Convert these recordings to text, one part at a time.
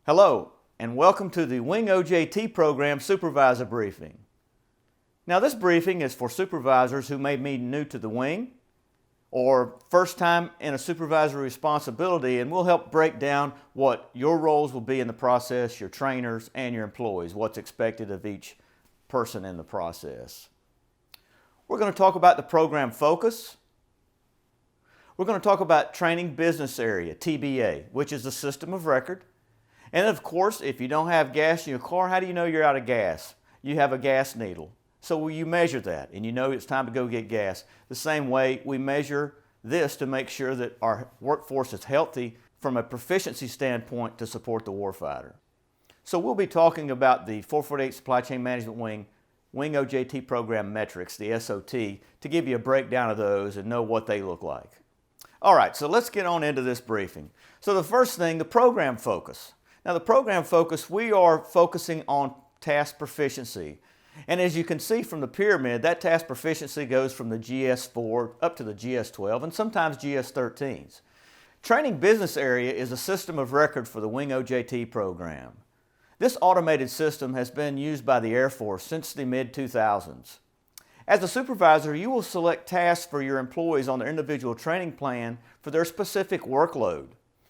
Hello, and welcome to the Wing OJT program Supervisor Briefing. Now this briefing is for supervisors who may be new to the Wing or first time in a supervisory responsibility, and we'll help break down what your roles will be in the process, your trainers, and your employees, what's expected of each person in the process. We're going to talk about the program focus. We're going to talk about Training Business Area, TBA, which is the system of record. And of course, if you don't have gas in your car, how do you know you're out of gas? You have a gas needle. So you measure that and you know it's time to go get gas. The same way we measure this to make sure that our workforce is healthy from a proficiency standpoint to support the warfighter. So we'll be talking about the 448 Supply Chain Management Wing OJT program metrics, the SOT, to give you a breakdown of those and know what they look like. All right, so let's get on into this briefing. So the first thing, the program focus. Now the program focus, we are focusing on task proficiency. And as you can see from the pyramid, that task proficiency goes from the GS4 up to the GS12 and sometimes GS13s. Training Business Area is a system of record for the Wing OJT program. This automated system has been used by the Air Force since the mid-2000s. As a supervisor, you will select tasks for your employees on their individual training plan for their specific workload,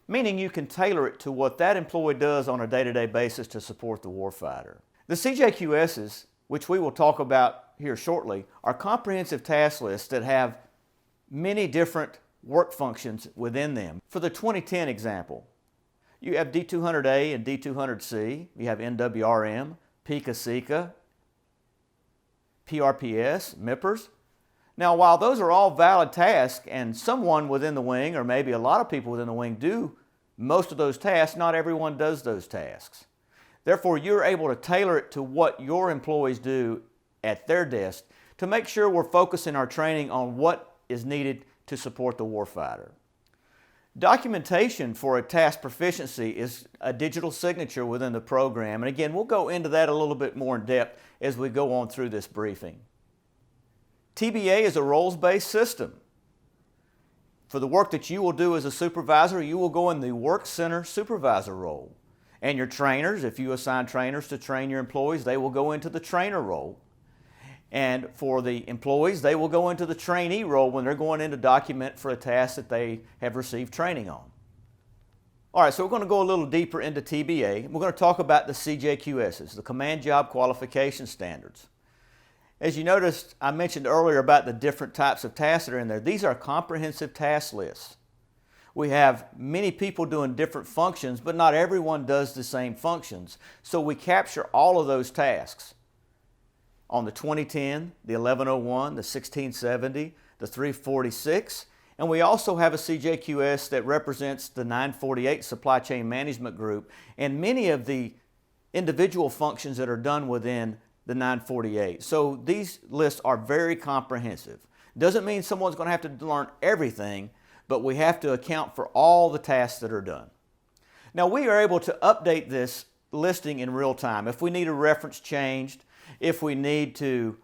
meaning you can tailor it to what that employee does on a day-to-day basis to support the warfighter. The CJQSs, which we will talk about here shortly, are comprehensive task lists that have many different work functions within them. For the 2010 example, you have D200A and D200C, you have NWRM, PICA-SICA, PRPS, MIPRS. Now, while those are all valid tasks and someone within the Wing, or maybe a lot of people within the Wing, do most of those tasks, not everyone does those tasks. Therefore, you're able to tailor it to what your employees do at their desk to make sure we're focusing our training on what is needed to support the warfighter. Documentation for a task proficiency is a digital signature within the program. And again, we'll go into that a little bit more in depth as we go on through this briefing. TBA is a roles-based system. For the work that you will do as a supervisor, you will go in the Work Center Supervisor role. And your trainers, if you assign trainers to train your employees, they will go into the trainer role. And for the employees, they will go into the trainee role when they're going in to document for a task that they have received training on. All right, so we're going to go a little deeper into TBA. We're going to talk about the CJQSs, the Command Job Qualification Standards. As you noticed, I mentioned earlier about the different types of tasks that are in there. These are comprehensive task lists. We have many people doing different functions, but not everyone does the same functions. So we capture all of those tasks on the 2010, the 1101, the 1670, the 346, and we also have a CJQS that represents the 948 Supply Chain Management Group and many of the individual functions that are done within the 948. So these lists are very comprehensive. Doesn't mean someone's going to have to learn everything, but we have to account for all the tasks that are done. Now we are able to update this listing in real time. If we need a reference changed, if we need to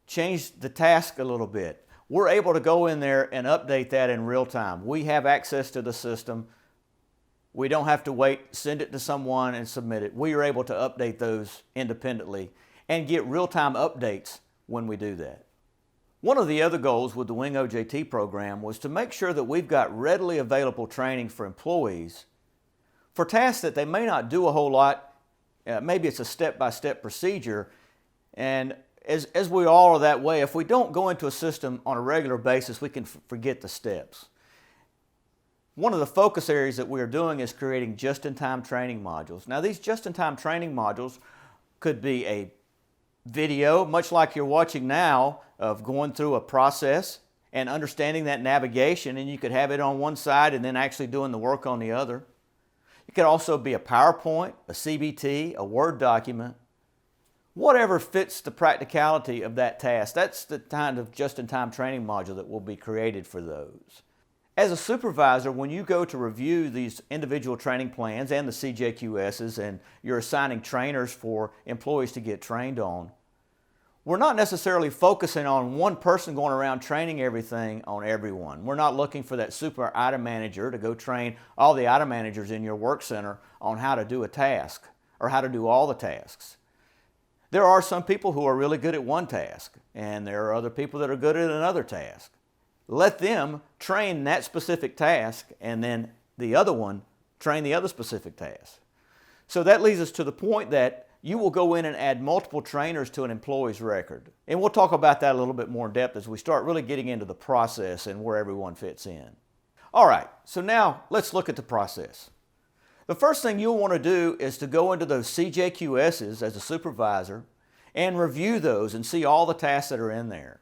change the task a little bit, we're able to go in there and update that in real time. We have access to the system. We don't have to wait, send it to someone and submit it. We are able to update those independently and get real-time updates when we do that. One of the other goals with the Wing OJT program was to make sure that we've got readily available training for employees for tasks that they may not do a whole lot. Maybe it's a step-by-step procedure. And as we all are that way, if we don't go into a system on a regular basis, we can forget the steps. One of the focus areas that we are doing is creating just-in-time training modules. Now these just-in-time training modules could be a video, much like you're watching now, of going through a process and understanding that navigation, and you could have it on one side and then actually doing the work on the other. It could also be a PowerPoint, a CBT, a Word document, whatever fits the practicality of that task. That's the kind of just-in-time training module that will be created for those. As a supervisor, when you go to review these individual training plans and the CJQSs and you're assigning trainers for employees to get trained on, we're not necessarily focusing on one person going around training everything on everyone. We're not looking for that super item manager to go train all the item managers in your work center on how to do a task or how to do all the tasks. There are some people who are really good at one task, and there are other people that are good at another task. Let them train that specific task, and then the other one train the other specific task. So that leads us to the point that you will go in and add multiple trainers to an employee's record. And we'll talk about that a little bit more in depth as we start really getting into the process and where everyone fits in. All right, so now let's look at the process. The first thing you'll want to do is to go into those CJQSs as a supervisor and review those and see all the tasks that are in there.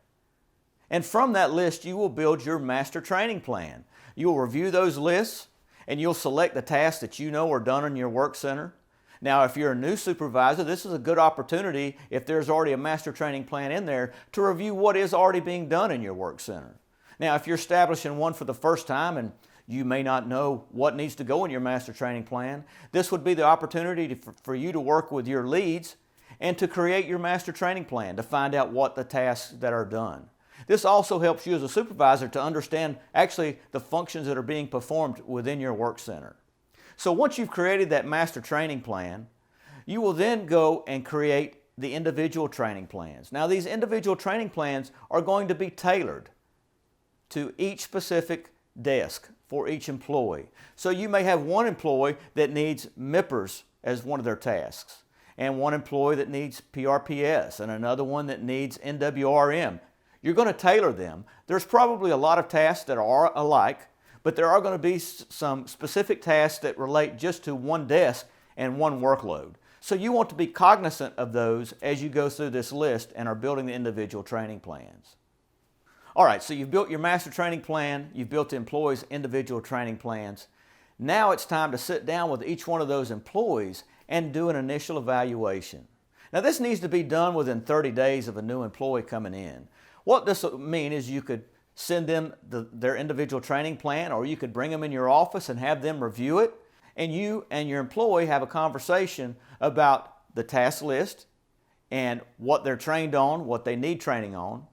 And from that list, you will build your master training plan. You will review those lists and you'll select the tasks that you know are done in your work center. Now, if you're a new supervisor, this is a good opportunity, if there's already a master training plan in there, to review what is already being done in your work center. Now, if you're establishing one for the first time and you may not know what needs to go in your master training plan, this would be the opportunity for you to work with your leads and to create your master training plan to find out what the tasks that are done. This also helps you as a supervisor to understand actually the functions that are being performed within your work center. So once you've created that master training plan, you will then go and create the individual training plans. Now, these individual training plans are going to be tailored to each specific desk for each employee. So you may have one employee that needs MIPRs as one of their tasks, and one employee that needs PRPS, and another one that needs NWRM. You're going to tailor them. There's probably a lot of tasks that are alike, but there are going to be some specific tasks that relate just to one desk and one workload. So you want to be cognizant of those as you go through this list and are building the individual training plans. All right, so you've built your master training plan, you've built the employees' individual training plans. Now it's time to sit down with each one of those employees and do an initial evaluation. Now this needs to be done within 30 days of a new employee coming in. What this will mean is you could send them their individual training plan, or you could bring them in your office and have them review it, and you and your employee have a conversation about the task list and what they're trained on, what they need training on.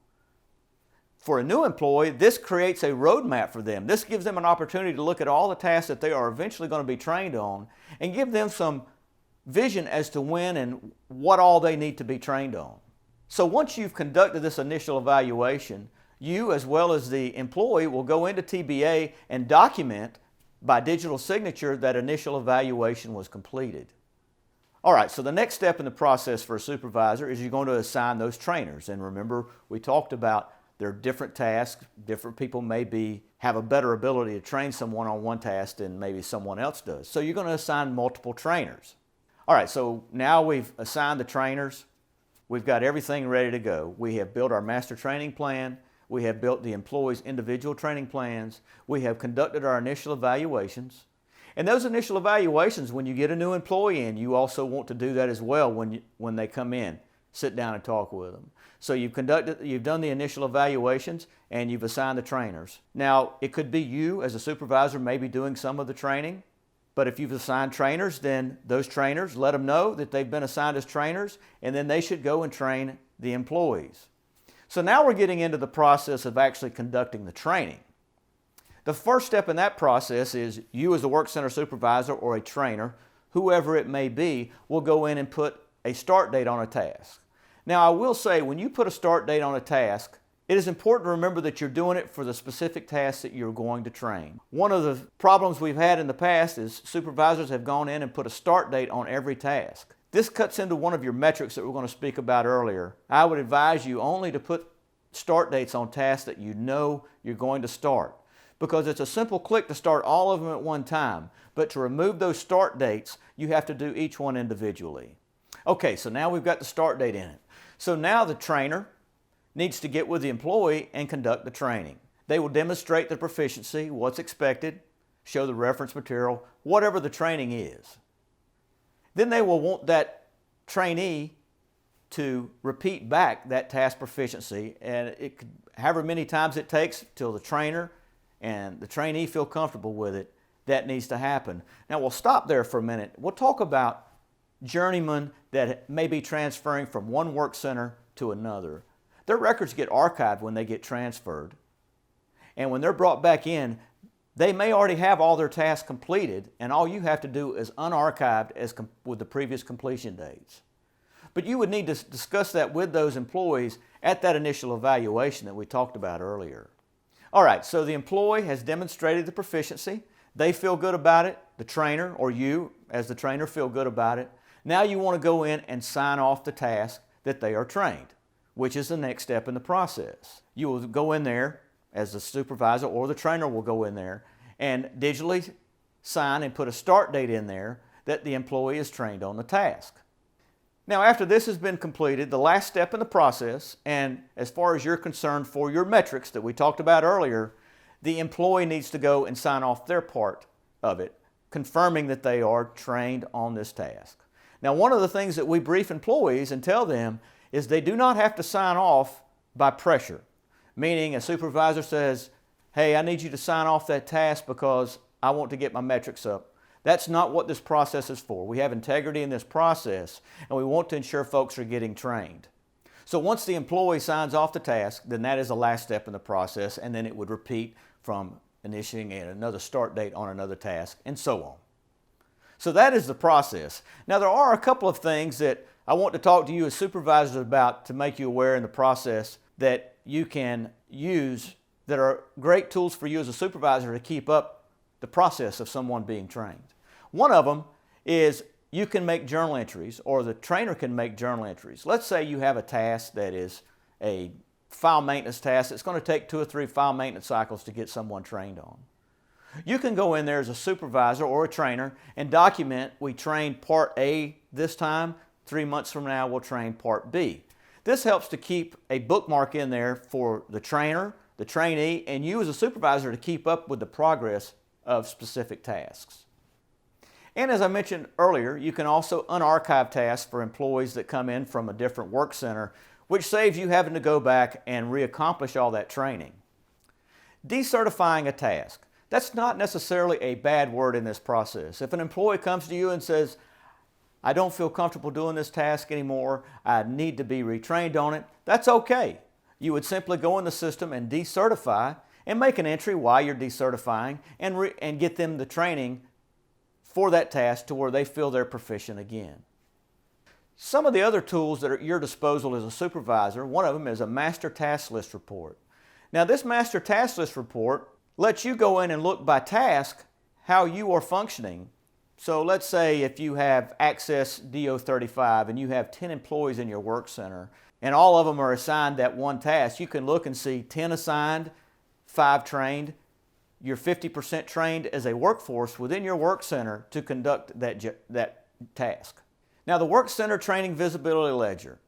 For a new employee, this creates a roadmap for them. This gives them an opportunity to look at all the tasks that they are eventually going to be trained on and give them some vision as to when and what all they need to be trained on. So once you've conducted this initial evaluation, you as well as the employee will go into TBA and document by digital signature that initial evaluation was completed. All right, so the next step in the process for a supervisor is you're going to assign those trainers. And remember, we talked about there are different tasks. Different people may have a better ability to train someone on one task than maybe someone else does. So you're going to assign multiple trainers. All right, so now we've assigned the trainers. We've got everything ready to go. We have built our master training plan. We have built the employees' individual training plans. We have conducted our initial evaluations. And those initial evaluations, when you get a new employee in, you also want to do that as well when they come in. Sit down and talk with them. So you've done the initial evaluations and you've assigned the trainers. Now, it could be you as a supervisor maybe doing some of the training, but if you've assigned trainers, then those trainers, let them know that they've been assigned as trainers, and then they should go and train the employees. So now we're getting into the process of actually conducting the training. The first step in that process is you as a work center supervisor or a trainer, whoever it may be, will go in and put a start date on a task. Now I will say, when you put a start date on a task, it is important to remember that you're doing it for the specific task that you're going to train. One of the problems we've had in the past is supervisors have gone in and put a start date on every task. This cuts into one of your metrics that we're going to speak about earlier. I would advise you only to put start dates on tasks that you know you're going to start, because it's a simple click to start all of them at one time, but to remove those start dates, you have to do each one individually. Okay, so now we've got the start date in it. So now the trainer needs to get with the employee and conduct the training. They will demonstrate the proficiency, what's expected, show the reference material, whatever the training is. Then they will want that trainee to repeat back that task proficiency, and it could, however many times it takes till the trainer and the trainee feel comfortable with it, that needs to happen. Now we'll stop there for a minute. We'll talk about journeymen that may be transferring from one work center to another, their records get archived when they get transferred. And when they're brought back in, they may already have all their tasks completed, and all you have to do is unarchived with the previous completion dates. But you would need to discuss that with those employees at that initial evaluation that we talked about earlier. All right, so the employee has demonstrated the proficiency. They feel good about it. The trainer, or you as the trainer, feel good about it. Now you want to go in and sign off the task that they are trained, which is the next step in the process. You will go in there, as the supervisor or the trainer will go in there, and digitally sign and put a start date in there that the employee is trained on the task. Now, after this has been completed, the last step in the process, and as far as you're concerned for your metrics that we talked about earlier, the employee needs to go and sign off their part of it, confirming that they are trained on this task. Now, one of the things that we brief employees and tell them is they do not have to sign off by pressure, meaning a supervisor says, hey, I need you to sign off that task because I want to get my metrics up. That's not what this process is for. We have integrity in this process, and we want to ensure folks are getting trained. So once the employee signs off the task, then that is the last step in the process, and then it would repeat from initiating another start date on another task, and so on. So that is the process. Now, there are a couple of things that I want to talk to you as supervisors about to make you aware in the process that you can use that are great tools for you as a supervisor to keep up the process of someone being trained. One of them is you can make journal entries, or the trainer can make journal entries. Let's say you have a task that is a file maintenance task. It's going to take 2 or 3 file maintenance cycles to get someone trained on. You can go in there as a supervisor or a trainer and document, we trained part A this time, 3 months from now we'll train part B. This helps to keep a bookmark in there for the trainer, the trainee, and you as a supervisor to keep up with the progress of specific tasks. And as I mentioned earlier, you can also unarchive tasks for employees that come in from a different work center, which saves you having to go back and re-accomplish all that training. Decertifying a task. That's not necessarily a bad word in this process. If an employee comes to you and says, I don't feel comfortable doing this task anymore, I need to be retrained on it, that's okay. You would simply go in the system and decertify and make an entry while you're decertifying and get them the training for that task to where they feel they're proficient again. Some of the other tools that are at your disposal as a supervisor, one of them is a master task list report. Now, this master task list report lets you go in and look by task how you are functioning. So let's say if you have Access DO35 and you have 10 employees in your work center and all of them are assigned that one task, you can look and see 10 assigned, 5 trained. You're 50% trained as a workforce within your work center to conduct that task. Now, the Work Center Training Visibility Ledger.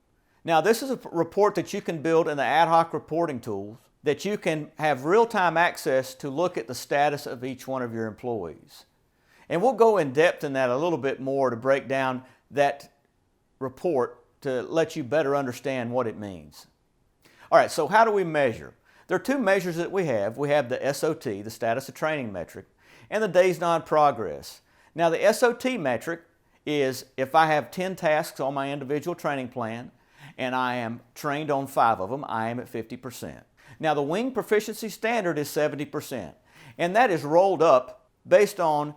Now, this is a report that you can build in the ad hoc reporting tools that you can have real-time access to look at the status of each one of your employees. And we'll go in depth in that a little bit more to break down that report to let you better understand what it means. All right, so how do we measure? There are 2 measures that we have. We have the SOT, the status of training metric, and the days non-progress. Now, the SOT metric is if I have 10 tasks on my individual training plan and I am trained on 5 of them, I am at 50%. Now, the wing proficiency standard is 70%, and that is rolled up based on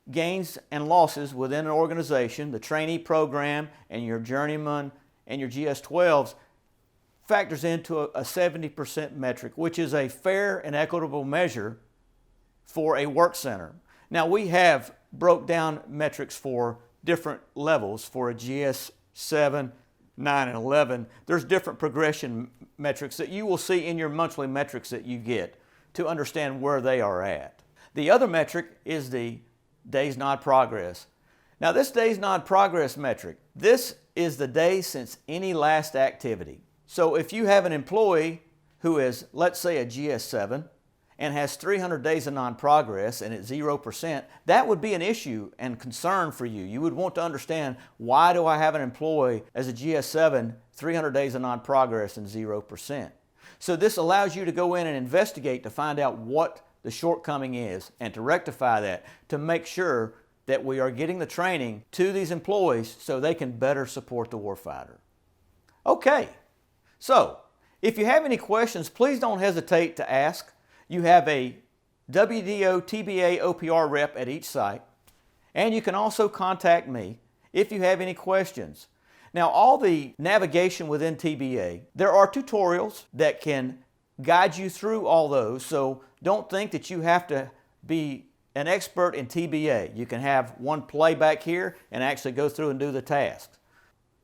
gains and losses within an organization. The trainee program and your journeyman and your GS-12s factors into a 70% metric, which is a fair and equitable measure for a work center. Now, we have broke down metrics for different levels for a GS-7, 9, and 11. There's different progression metrics that you will see in your monthly metrics that you get to understand where they are at. The other metric is the days non-progress. Now, this days non-progress metric, this is the day since any last activity. So if you have an employee who is, let's say, a GS7 and has 300 days of non-progress and at 0%, that would be an issue and concern for you. You would want to understand, why do I have an employee as a GS7, 300 days of non-progress and 0%? So this allows you to go in and investigate to find out what the shortcoming is and to rectify that, to make sure that we are getting the training to these employees so they can better support the warfighter. Okay, So, if you have any questions, please don't hesitate to ask. You have a WDO TBA OPR rep at each site, and you can also contact me if you have any questions. Now, all the navigation within TBA, there are tutorials that can guide you through all those, so don't think that you have to be an expert in TBA. You can have one play back here and actually go through and do the tasks.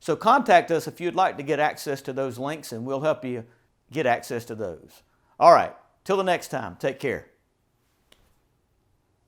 So contact us if you'd like to get access to those links, and we'll help you get access to those. All right, till the next time, take care.